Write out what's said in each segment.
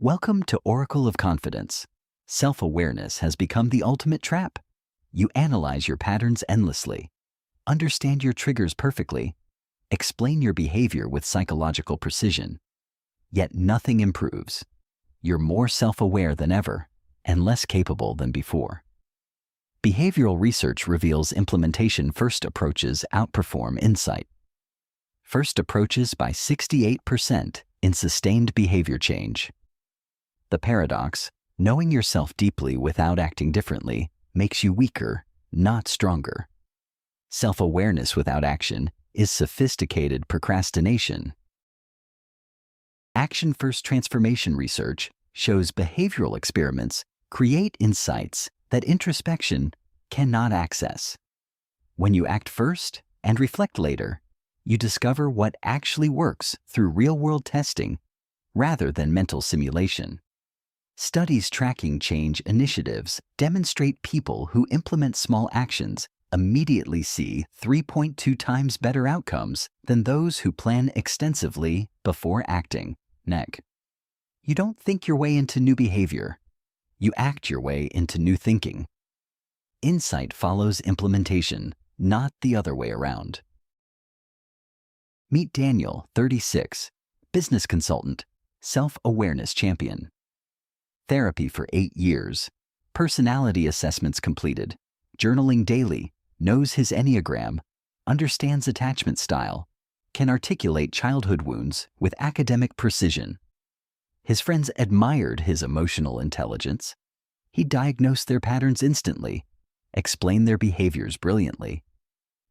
Welcome to Oracle of Confidence. Self-awareness has become the ultimate trap. You analyze your patterns endlessly, understand your triggers perfectly, explain your behavior with psychological precision. Yet nothing improves. You're more self-aware than ever and less capable than before. Behavioral research reveals implementation-first approaches outperform insight. First approaches by 68% in sustained behavior change. The paradox, knowing yourself deeply without acting differently, makes you weaker, not stronger. Self-awareness without action is sophisticated procrastination. Action-first transformation research shows behavioral experiments create insights that introspection cannot access. When you act first and reflect later, you discover what actually works through real-world testing rather than mental simulation. Studies tracking change initiatives demonstrate people who implement small actions immediately see 3.2 times better outcomes than those who plan extensively before acting. Neck. You don't think your way into new behavior. You act your way into new thinking. Insight follows implementation, not the other way around. Meet Daniel, 36, business consultant, self-awareness champion. Therapy for 8 years, personality assessments completed, journaling daily, knows his Enneagram, understands attachment style, can articulate childhood wounds with academic precision. His friends admired his emotional intelligence. He diagnosed their patterns instantly, explained their behaviors brilliantly.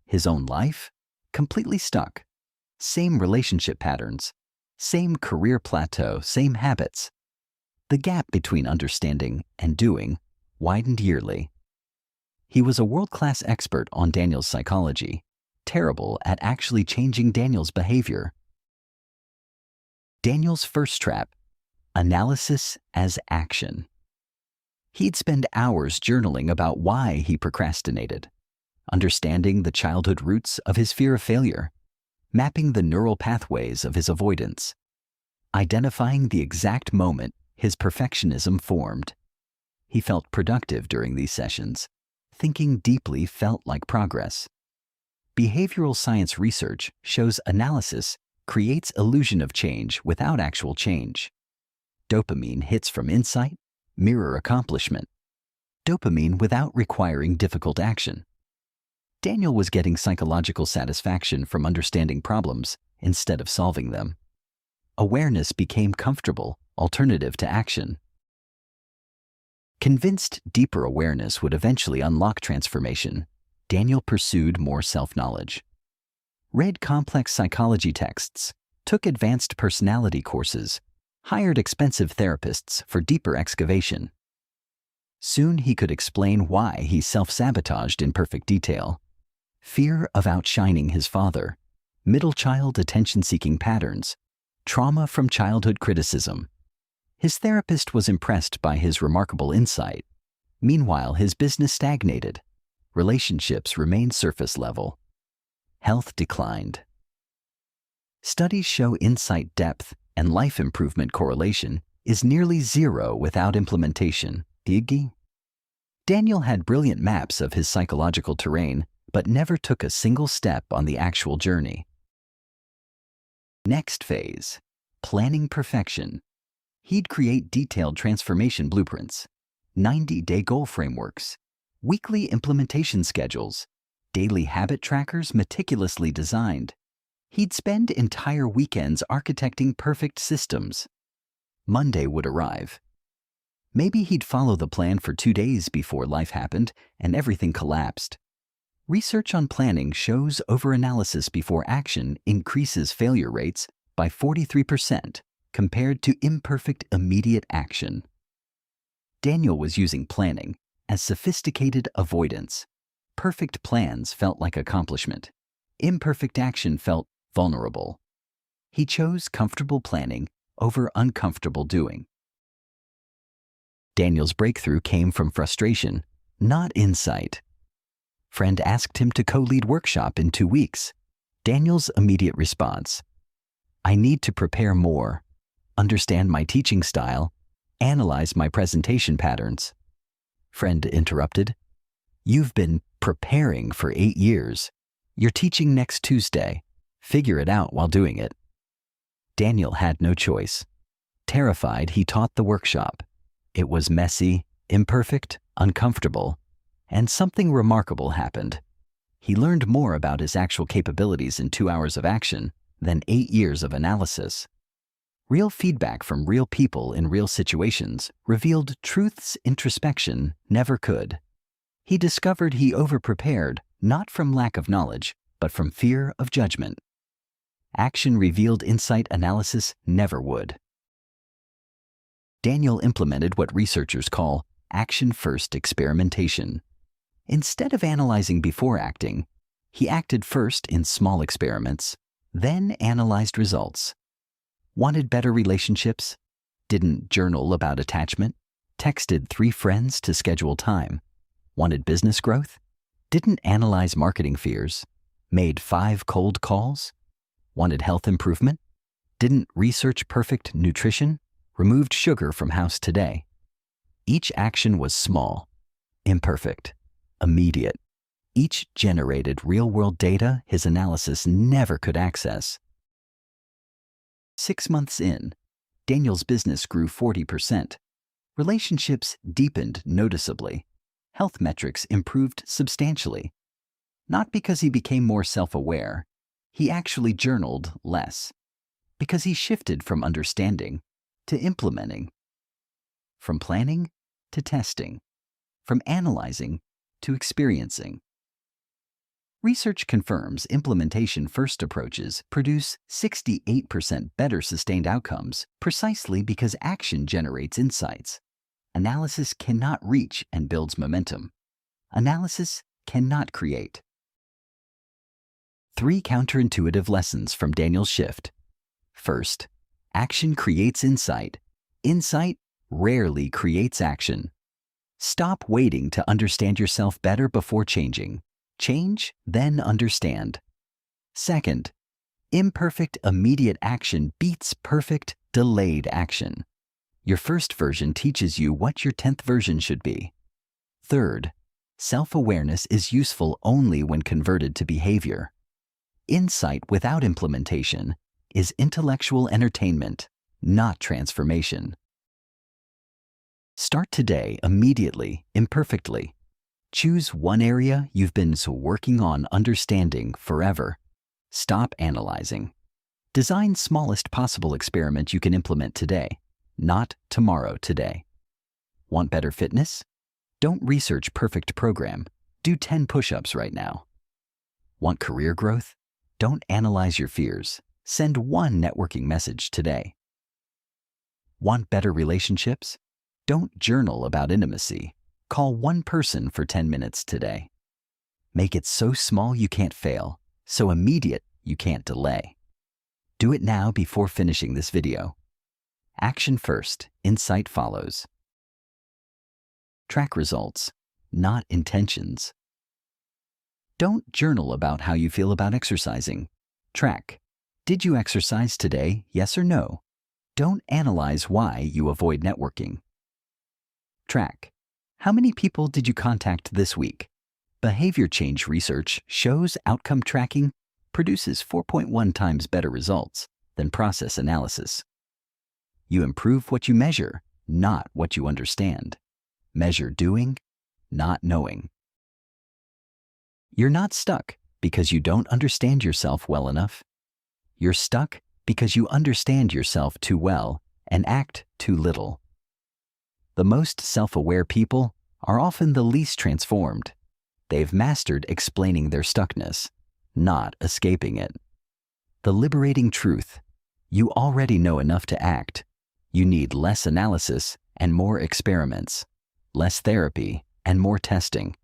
His own life? Completely stuck. Same relationship patterns, same career plateau, same habits. The gap between understanding and doing widened yearly. He was a world-class expert on Daniel's psychology, terrible at actually changing Daniel's behavior. Daniel's first trap, analysis as action. He'd spend hours journaling about why he procrastinated, understanding the childhood roots of his fear of failure, mapping the neural pathways of his avoidance, identifying the exact moment his perfectionism formed. He felt productive during these sessions. Thinking deeply felt like progress. Behavioral science research shows analysis creates illusion of change without actual change. Dopamine hits from insight mirror accomplishment. Dopamine without requiring difficult action. Daniel was getting psychological satisfaction from understanding problems instead of solving them. Awareness became comfortable alternative to action. Convinced deeper awareness would eventually unlock transformation, Daniel pursued more self-knowledge. Read complex psychology texts, took advanced personality courses, hired expensive therapists for deeper excavation. Soon he could explain why he self-sabotaged in perfect detail. Fear of outshining his father, middle child attention-seeking patterns, trauma from childhood criticism. His therapist was impressed by his remarkable insight. Meanwhile, his business stagnated. Relationships remained surface level. Health declined. Studies show insight depth and life improvement correlation is nearly zero without implementation. Diggy? Daniel had brilliant maps of his psychological terrain, but never took a single step on the actual journey. Next phase, planning perfection. He'd create detailed transformation blueprints, 90-day goal frameworks, weekly implementation schedules, daily habit trackers meticulously designed. He'd spend entire weekends architecting perfect systems. Monday would arrive. Maybe he'd follow the plan for 2 days before life happened and everything collapsed. Research on planning shows overanalysis before action increases failure rates by 43% compared to imperfect immediate action. Daniel was using planning as sophisticated avoidance. Perfect plans felt like accomplishment. Imperfect action felt vulnerable. He chose comfortable planning over uncomfortable doing. Daniel's breakthrough came from frustration, not insight. Friend asked him to co-lead workshop in 2 weeks. Daniel's immediate response, I need to prepare more, understand my teaching style, analyze my presentation patterns." Friend interrupted. "You've been preparing for 8 years. You're teaching next Tuesday. Figure it out while doing it." Daniel had no choice. Terrified, he taught the workshop. It was messy, imperfect, uncomfortable, and something remarkable happened. He learned more about his actual capabilities in 2 hours of action than 8 years of analysis. Real feedback from real people in real situations revealed truths introspection never could. He discovered he overprepared not from lack of knowledge, but from fear of judgment. Action revealed insight analysis never would. Daniel implemented what researchers call action-first experimentation. Instead of analyzing before acting, he acted first in small experiments, then analyzed results. Wanted better relationships? Didn't journal about attachment? Texted 3 friends to schedule time? Wanted business growth? Didn't analyze marketing fears? Made 5 cold calls? Wanted health improvement? Didn't research perfect nutrition? Removed sugar from house today. Each action was small, imperfect, immediate. Each generated real-world data his analysis never could access. 6 months in, Daniel's business grew 40%. Relationships deepened noticeably. Health metrics improved substantially. Not because he became more self-aware, he actually journaled less. Because he shifted from understanding to implementing. From planning to testing. From analyzing to experiencing. Research confirms implementation-first approaches produce 68% better sustained outcomes precisely because action generates insights. Analysis cannot reach and builds momentum. Analysis cannot create. 3 counterintuitive lessons from Daniel's shift. First, action creates insight. Insight rarely creates action. Stop waiting to understand yourself better before changing. Change, then understand. Second, imperfect immediate action beats perfect delayed action. Your first version teaches you what your 10th version should be. Third, self-awareness is useful only when converted to behavior. Insight without implementation is intellectual entertainment, not transformation. Start today, immediately, imperfectly. Choose one area you've been working on understanding forever. Stop analyzing. Design smallest possible experiment you can implement today, not tomorrow today. Want better fitness? Don't research perfect program. Do 10 push-ups right now. Want career growth? Don't analyze your fears. Send 1 networking message today. Want better relationships? Don't journal about intimacy. Call 1 person for 10 minutes today. Make it so small you can't fail, so immediate you can't delay. Do it now before finishing this video. Action first, insight follows. Track results, not intentions. Don't journal about how you feel about exercising. Track. Did you exercise today, yes or no? Don't analyze why you avoid networking. Track. How many people did you contact this week? Behavior change research shows outcome tracking produces 4.1 times better results than process analysis. You improve what you measure, not what you understand. Measure doing, not knowing. You're not stuck because you don't understand yourself well enough. You're stuck because you understand yourself too well and act too little. The most self-aware people are often the least transformed. They've mastered explaining their stuckness, not escaping it. The liberating truth: you already know enough to act. You need less analysis and more experiments, less therapy and more testing,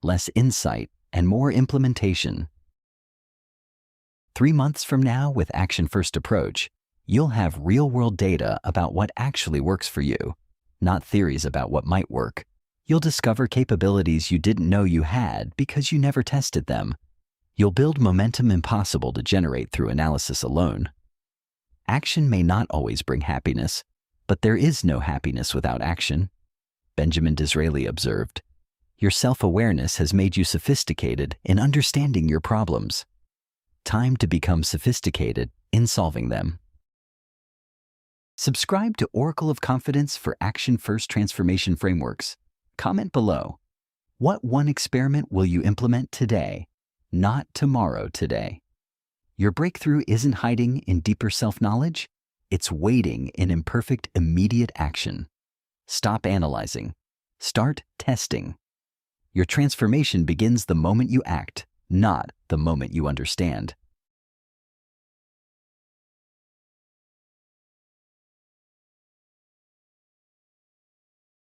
less insight and more implementation. 3 months from now, with action-first approach, you'll have real-world data about what actually works for you, not theories about what might work. You'll discover capabilities you didn't know you had because you never tested them. You'll build momentum impossible to generate through analysis alone. Action may not always bring happiness, But there is no happiness without action. Benjamin Disraeli observed, "Your self-awareness has made you sophisticated in understanding your problems. Time to become sophisticated in solving them." Subscribe to Oracle of Confidence for action-first transformation frameworks. Comment below. What one experiment will you implement today, not tomorrow today? Your breakthrough isn't hiding in deeper self-knowledge. It's waiting in imperfect, immediate action. Stop analyzing. Start testing. Your transformation begins the moment you act, not the moment you understand.